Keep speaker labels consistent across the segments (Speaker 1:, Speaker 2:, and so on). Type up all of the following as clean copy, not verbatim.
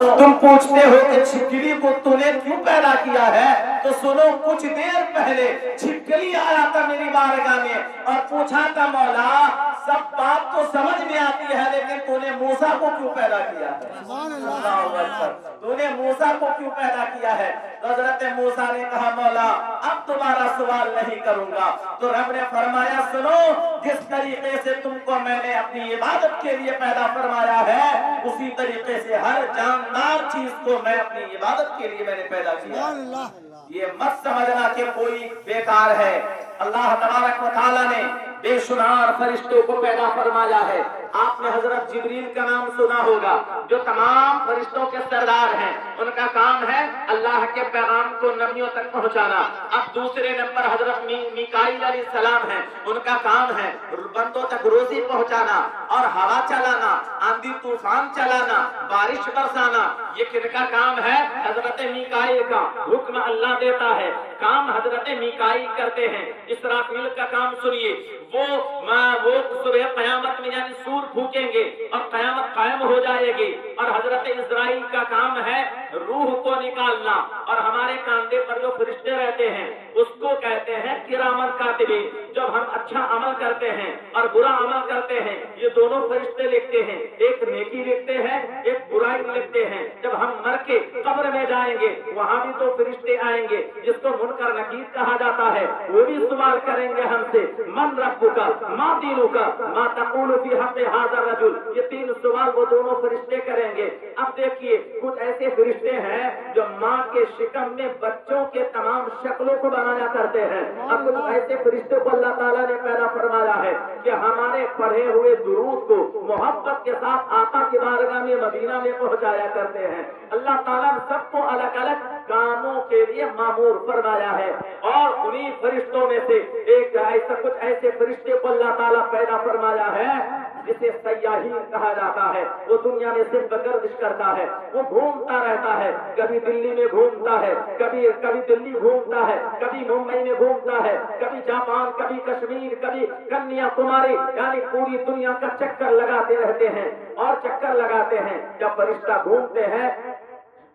Speaker 1: तुम पूछते हो कि छिपकली को तूने क्यों पैदा किया है, तो सुनो, कुछ देर पहले छिपकली आया था मेरी बारगाह में और पूछा था, मौला सब बात तो समझ में आती है, लेकिन तूने मूसा को क्यों पैदा किया है? अल्लाहू अकबर। तूने मूसा को क्यों पैदा किया है? तो हजरत मूसा ने कहा, मौला अब दोबारा सवाल नहीं करूंगा। तो रब ने फरमाया, सुनो, जिस तरीके से तुमको मैंने अपनी इबादत के लिए पैदा फरमाया है, उसी तरीके से हर जानदार चीज को मैं अपनी इबादत के लिए मैंने पैदा किया। ये मत समझना कि कोई बेकार है। अल्लाह तबारक व तआला ने बेशुमार फरिश्तों को पैदा फरमाया है। आपने हजरत जिब्रील का नाम सुना होगा, जो तमाम फरिश्तों के सरदार हैं। उनका काम है अल्लाह के पैगाम को नबियों तक पहुंचाना। अब दूसरे नंबर हजरत मीकाईल अलैहिस्सलाम हैं। उनका काम है बंदों तक रोजी पहुंचाना और हवा चलाना, आंधी तूफान चलाना, बारिश बरसाना। ये किनका काम है? हजरत मीकाईल का। हुक्म अल्लाह देता है, काम हजरत मीकाईल करते हैं। इसराफील का काम सुनिए, वो सुबह क़यामत में यानी सूर फूकेंगे और क़यामत कायम हो जाएगी। और हजरत इस्राइल का काम है रूह को निकालना। और हमारे कांधे पर जो फरिश्ते रहते हैं उसको कहते हैं किरामन कातिबीन। जब हम अच्छा अमल करते हैं और बुरा अमल करते हैं, ये दोनों फरिश्ते लिखते हैं। एक नेकी लिखते हैं, एक बुराई लिखते हैं। जब हम मर के कब्र में जाएंगे, वहां भी दो फरिश्ते आएंगे, जिसको मुनकर नकीर कहा जाता है। वो भी सवाल करेंगे हमसे, मन रब्बुका, मा दीनुका, मा तक़ूलु फी हक़्क़ि हाज़ा रजुल। ये तीन सवाल वो दोनों फरिश्ते करेंगे। अब देखिए, कुछ ऐसे फरिश्ते हैं जो माँ के शिकम में बच्चों के तमाम शक्लों को बनाया करते हैं। अब कुछ ऐसे फरिश्तों को अल्लाह ताला ने पैदा फरमाया है कि हमारे पढ़े हुए दुरूद को मोहब्बत के साथ आका की बारगाह में मदीना में पहुंचाया करते हैं। अल्लाह ताला ने सबको अलग अलग कामों के लिए मामूर फरमाया है। और उन्हीं फरिश्तों में से एक ऐसा कुछ ऐसे फरिश्ते को अल्लाह ताला पैदा फरमाया है जिसे सयाहीन कहा जाता है। वो दुनिया में सिर्फ गर्दिश करता है, वो घूमता रहता है। कभी दिल्ली में घूमता है, कभी दिल्ली घूमता है, कभी मुंबई में घूमता है, कभी जापान, कभी कश्मीर, कभी कन्याकुमारी, यानी पूरी दुनिया का चक्कर लगाते रहते हैं। और चक्कर लगाते हैं, जब फरिश्ता घूमते हैं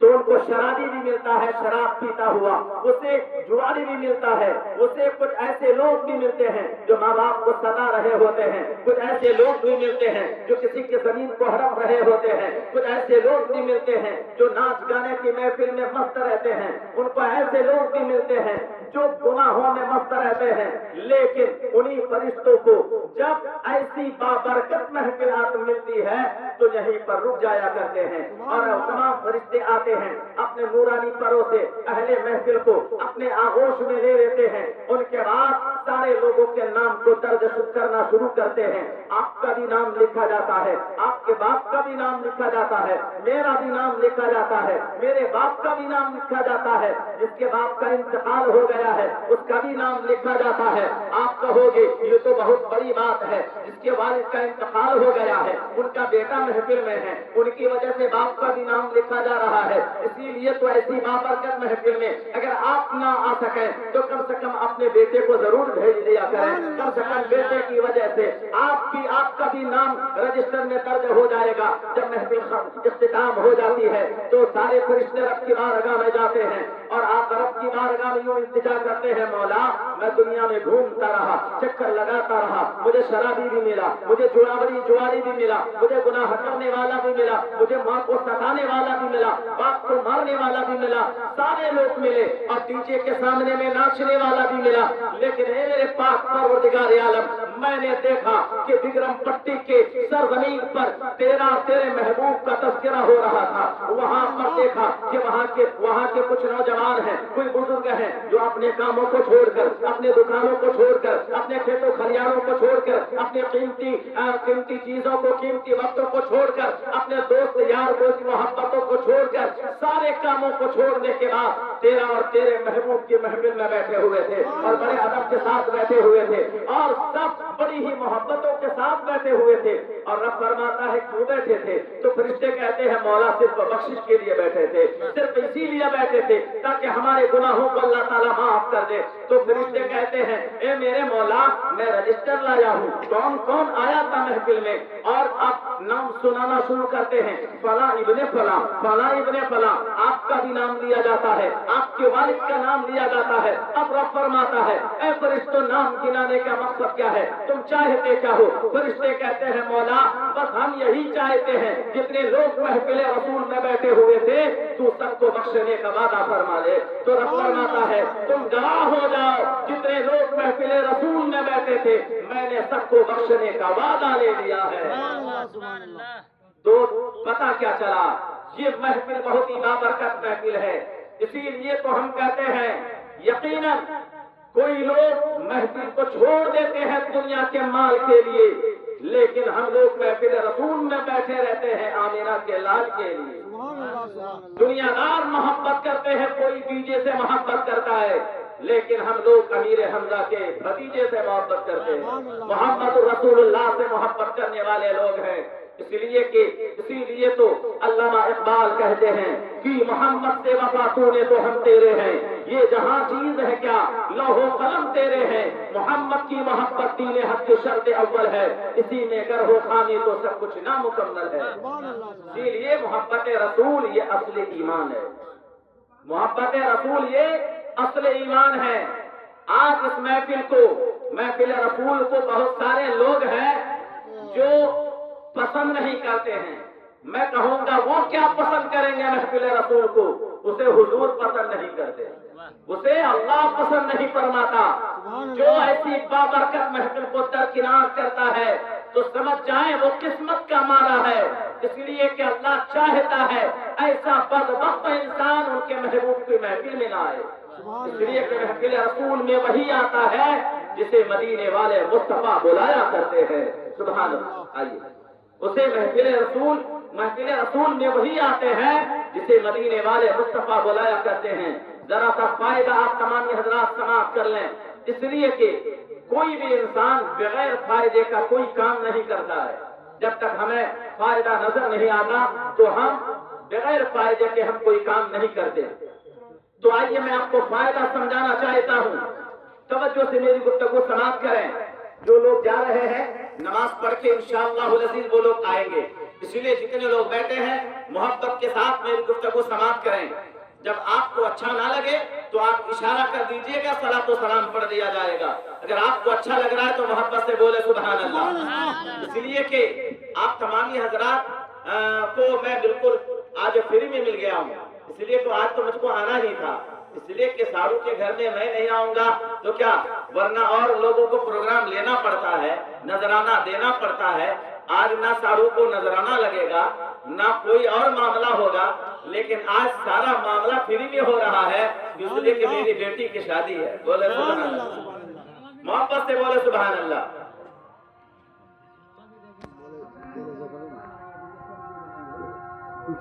Speaker 1: तो उनको शराबी भी मिलता है, शराब पीता हुआ, उसे जुआरी भी मिलता है, उसे कुछ ऐसे लोग भी मिलते हैं जो माँ बाप को सता रहे होते हैं, कुछ ऐसे लोग भी मिलते हैं जो किसी की जमीन को हड़प रहे होते हैं, कुछ ऐसे लोग भी मिलते हैं जो नाच गाने की महफिल में मस्त रहते हैं, उनको ऐसे लोग भी मिलते हैं जो गुनाहों में मस्त रहते हैं। लेकिन उन्हीं फरिश्तों को जब ऐसी बाबरकत महफिलात मिलती है तो यहीं पर रुक जाया करते हैं। और तमाम फरिश्ते आते हैं, अपने नूरानी परों से अहले महफिल को अपने आगोश में ले लेते हैं। उनके बाद सारे लोगों के नाम को दर्ज करना शुरू करते हैं। आपका भी नाम लिखा जाता है, आपके बाप का भी नाम लिखा जाता है, मेरा भी नाम लिखा जाता है, मेरे बाप का भी नाम लिखा जाता है, जिसके बाप का इंतकाल हो गया है उसका भी नाम लिखा जाता है। आप कहोगे ये तो बहुत बड़ी बात है, जिसके वालिद का इंतकाल हो गया है उनका बेटा महफिल में है, उनकी वजह से बाप का भी नाम लिखा जा रहा है। इसीलिए तो ऐसी बाबरकत महफिल में अगर आप ना आ सके तो कम से कम अपने बेटे को जरूर भेज दिया करें। कम से कम बेटे की वजह से आपका भी नाम रजिस्टर में दर्ज हो जाएगा। जब महफिल इख्तिताम हो जाती है तो सारे फरिश्ते रब की बारगाह में जाते हैं और आप रब की बारगाह में यूं इंतजार करते हैं, मौला मैं दुनिया में घूमता रहा, चक्कर लगाता रहा, मुझे शराबी भी मिला, मुझे जुआरी भी मिला, मुझे गुनाह करने वाला भी मिला, मुझे माँ को सताने वाला भी मिला, बाप को मारने वाला भी मिला, सारे लोग मिले और डीजे के सामने में नाचने वाला भी मिला। लेकिन मेरे पाक परवरदिगार आलम, मैंने देखा कि बिगरम पट्टी के सरजमीन पर तेरे महबूब का तज़किरा हो रहा था। वहाँ पर देखा कि वहाँ के कुछ नौजवान हैं, कोई बुजुर्ग हैं जो अपने कामों को छोड़कर, अपने दुकानों को छोड़कर, अपने खेतों खलियानों को छोड़कर, अपने कीमती चीजों को, कीमती वक्तों को छोड़कर, अपने दोस्त यार दोस्त मोहब्बतों को छोड़कर, सारे कामों को छोड़ने के बाद तेरा और तेरे महबूब की महफिल में बैठे हुए थे और बड़े अदब के साथ बैठे हुए थे और सब बड़ी ही मोहब्बतों के साथ बैठे हुए थे। और रब फरमाता है क्यों बैठे थे? तो फरिश्ते कहते हैं मौला सिर्फ बख्शिश के लिए बैठे थे, सिर्फ इसीलिए बैठे थे ताकि हमारे गुनाहों को अल्लाह ताला माफ कर दे। तो फरिश्ते कहते हैं ए मेरे मौला, मैं रजिस्टर लाया हूँ, कौन कौन आया था महफिल में और अब नाम सुनाना शुरू करते हैं, फला इब्ने फला, फला इब्ने फला, आपका भी नाम लिया जाता है, आपके वालिद का नाम लिया जाता है। अब रब फरमाता है, ऐ फरिश्तों, नाम गिनाने का मकसद क्या है, तुम चाहते क्या हो? फरिश्ते कहते हैं, मौला बस हम यही चाहते हैं जितने लोग महफिल रसूल में बैठे हुए थे तू सबको बख्शने का वादा फरमा ले। तो रब फरमाता है, तुम गवाह हो जाओ, जितने लोग महफिल रसूल में बैठे थे मैंने सबको बख्शने का वादा ले लिया है। तो पता क्या चला, ये महफिल बहुत ही बाबरकत महफिल है। इसीलिए तो हम कहते हैं, यकीनन कोई लोग महफिल को छोड़ देते हैं दुनिया के माल के लिए, लेकिन हम लोग महफिल रसूल में बैठे रहते हैं आमिना के लाल के लिए। दुनियादार मोहब्बत करते हैं, कोई डीजे से मोहब्बत करता है, लेकिन हम लोग अमीर हमजा के भतीजे से मोहब्बत करते हैं, मोहम्मद रसूलुल्लाह से मोहब्बत करने वाले लोग हैं। इसीलिए तो अल्लामा इकबाल कहते हैं कि मोहम्मद से वफा तूने तो हम तेरे हैं, ये जहां चीज है क्या लौहो कलम तेरे हैं, मोहम्मद की मोहब्बत दीन हक की शर्त अव्वल है, इसी में अगर हो खामी तो सब कुछ नामुकम्मल है। इसीलिए मोहब्बत रसूल ये असली ईमान है, मोहब्बत रसूल ये असल ईमान है। आज इस महफिल रसूल को बहुत सारे लोग हैं जो पसंद नहीं करते हैं। मैं कहूँगा वो क्या पसंद करेंगे महफिल रसूल को, उसे हुजूर पसंद नहीं करते, उसे अल्लाह पसंद नहीं फरमाता। जो ऐसी बाबरकत महफिल को दरकिनार करता है तो समझ जाए वो किस्मत का मारा है। इसलिए कि अल्लाह चाहता है ऐसा बदबख्त इंसान उनके महबूब की महफिल में ना आए। इसलिए कि महफिल रसूल में वही आता है जिसे मदीने वाले मुस्तफा बुलाया करते हैं। सुभान अल्लाह। आइए उसे महफिल रसूल में वही आते हैं जिसे मदीने वाले मुस्तफा बुलाया करते हैं। जरा सा फायदा आप तमाम हजरात समाप्त कर लें, इसलिए कि कोई भी इंसान बगैर फायदे का कोई काम नहीं करता है। जब तक हमें फायदा नजर नहीं आता तो हम बगैर फायदे के हम कोई काम नहीं करते। तो आइए मैं आपको फायदा समझाना चाहता हूँ, तवज्जो से मेरी गुफ्तगू समाप्त करें। जो लोग जा रहे हैं नमाज पढ़ के इंशाअल्लाह वो लोग आएंगे, इसलिए जितने लोग बैठे हैं मोहब्बत के साथ मेरी गुफ्तगू समाप्त करें। जब आपको अच्छा ना लगे तो आप इशारा कर दीजिएगा, सलात व सलाम पढ़ दिया जाएगा। अगर आपको अच्छा लग रहा है तो मोहब्बत से बोले सुभान अल्लाह। इसलिए कि आप तमामी हजरात को मैं बिल्कुल आज फ्री में मिल गया हूँ, इसलिए तो आज तो मुझको आना ही था। इसलिए कि सारू के घर में मैं नहीं आऊंगा तो क्या, वरना और लोगों को प्रोग्राम लेना पड़ता है, नजराना देना पड़ता है। आज ना सारू को नजराना लगेगा ना कोई और मामला होगा, लेकिन आज सारा मामला फ्री में हो रहा है, इसलिए कि मेरी बेटी की शादी है। बोले सुभान अल्लाह, मोहब्बत से बोले सुभान अल्लाह।